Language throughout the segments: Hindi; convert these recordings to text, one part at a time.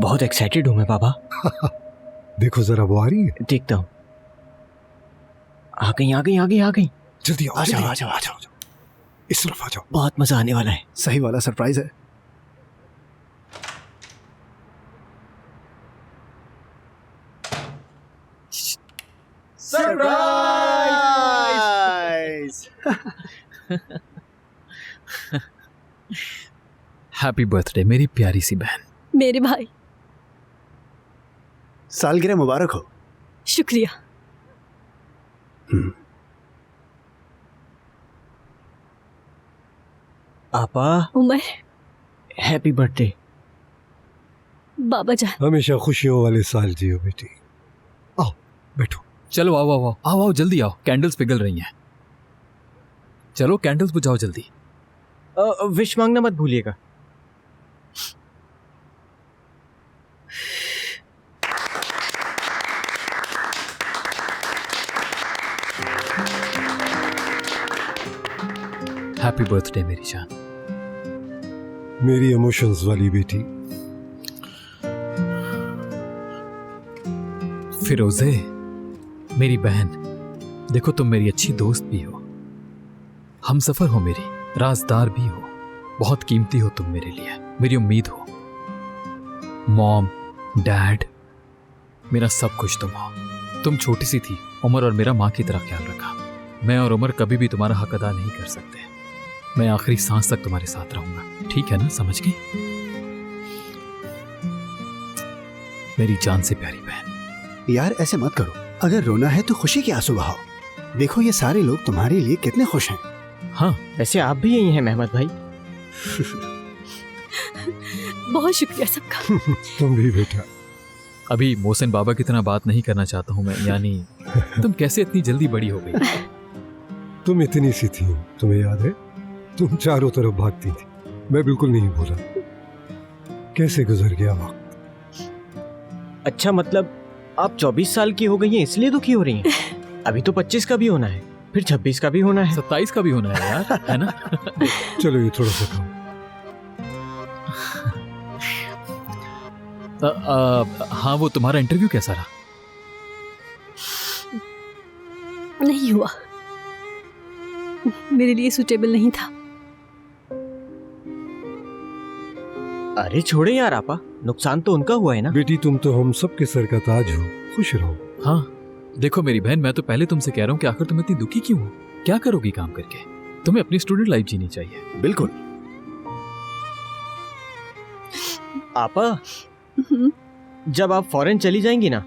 बहुत एक्साइटेड हूँ मैं पापा। देखो जरा वो आ रही है। देखता हूँ। आ गई आ गई आ गई आ गई। जल्दी आ जाओ, आ जाओ। इस तरफ आ जाओ। बहुत मजा आने वाला है। सही वाला सरप्राइज है। सरप्राइज। हैप्पी बर्थडे मेरी प्यारी सी बहन। मेरे भाई, सालगिरह मुबारक हो। शुक्रिया। पापा, उमर, हैप्पी बर्थडे। बाबा जान। हमेशा खुशियों वाले साल जियो बेटी। आओ बैठो। चलो आओ आओ आओ आओ आओ, जल्दी आओ, कैंडल्स पिघल रही हैं। चलो कैंडल्स बुझाओ जल्दी। विश मांगना मत भूलिएगा। हैप्पी बर्थडे मेरी जान। मेरी इमोशंस वाली बेटी। फिरोजे मेरी बहन, देखो तुम मेरी अच्छी दोस्त भी हो, हमसफर हो मेरी, राजदार भी हो, बहुत कीमती हो तुम मेरे लिए, मेरी उम्मीद हो। मॉम, डैड, मेरा सब कुछ तुम हो। तुम छोटी सी थी, उमर और मेरा माँ की तरह ख्याल रखा। मैं और उमर कभी भी तुम्हारा हक अदा नहीं कर सकते। मैं आखिरी सांस तक तुम्हारे साथ रहूंगा, ठीक है ना? समझ गई मेरी जान से प्यारी बहन। यार ऐसे मत करो, अगर रोना है तो खुशी के आंसू बहाओ। देखो ये सारे लोग तुम्हारे लिए कितने खुश हैं। हाँ, वैसे आप भी यही हैं मेहमद भाई। बहुत शुक्रिया सबका। तुम भी बेटा। अभी मोहसिन बाबा की तरह बात नहीं करना चाहता हूँ मैं, यानी तुम कैसे इतनी जल्दी बड़ी हो गई? तुम इतनी सी थी, तुम्हें याद है? तुम चारों तरफ भागती थी, मैं बिल्कुल नहीं भूला। कैसे गुजर गया वक्त। अच्छा, मतलब आप 24 साल की हो गई हैं इसलिए दुखी हो रही हैं? अभी तो 25 का भी होना है, फिर 26 का भी होना है, 27 का भी होना है यार, है ना? चलो ये थोड़ा सा खाओ। हाँ, वो तुम्हारा इंटरव्यू कैसा रहा? नहीं हुआ, मेरे लिए सूटेबल नहीं था। अरे छोड़े यार आपा, नुकसान तो उनका हुआ है ना। बेटी तुम तो हम सबके सर का ताज हो, खुश रहो। हाँ, देखो मेरी बहन, मैं तो पहले तुमसे कह रहा हूँ कि आखिर तुम इतनी दुखी क्यों हो? क्या करोगी काम करके? तुम्हें अपनी स्टूडेंट लाइफ जीनी चाहिए। बिल्कुल। आपा, जब आप फॉरेन चली जाएंगी ना,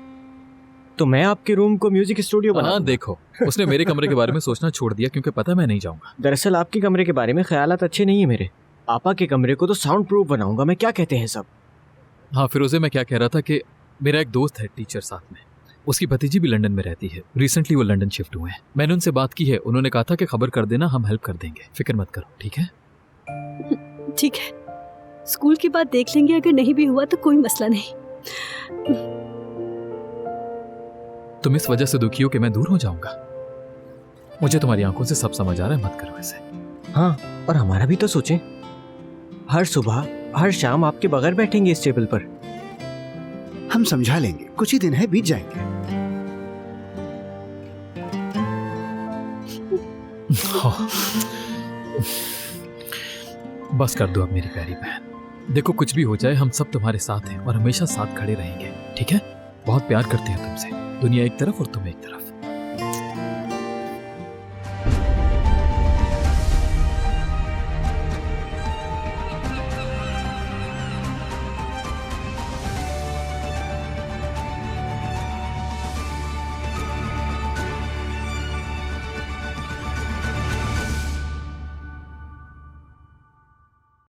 तो मैं आपके रूम को म्यूजिक स्टूडियो बना दूंगा। देखो, उसने मेरे कमरे के बारे में सोचना छोड़ दिया क्योंकि पता मैं नहीं जाऊंगा। दरअसल आपके कमरे के बारे में ख्यालात अच्छे नहीं है मेरे। आपा के कमरे को तो साउंड प्रूफ बनाऊंगा मैं, क्या कहते हैं सब? हाँ फिरोजे, मैं क्या कह रहा था कि मेरा एक दोस्त है टीचर साथ में, उसकी भतीजी भी लंदन में रहती है। रिसेंटली वो लंदन शिफ्ट हुए हैं। मैंने उनसे बात की है, उन्होंने कहा था कि खबर कर देना, हम हेल्प कर देंगे, फिक्र मत करो, ठीक है? ठीक है, स्कूल की बात देख लेंगे, अगर नहीं भी हुआ तो कोई मसला नहीं। तुम इस वजह से दुखी हो कि मैं दूर हो जाऊंगा? मुझे तुम्हारी आंखों से सब समझ आ रहा है, मत करो ऐसे। हाँ, और हमारा भी तो सोचें, हर सुबह हर शाम आपके बगैर बैठेंगे इस टेबल पर। हम समझा लेंगे, कुछ ही दिन है, बीत जाएंगे। बस कर दो अब मेरी प्यारी बहन। देखो कुछ भी हो जाए, हम सब तुम्हारे साथ हैं और हमेशा साथ खड़े रहेंगे, ठीक है? बहुत प्यार करते हैं तुमसे, दुनिया एक तरफ और तुम एक तरफ।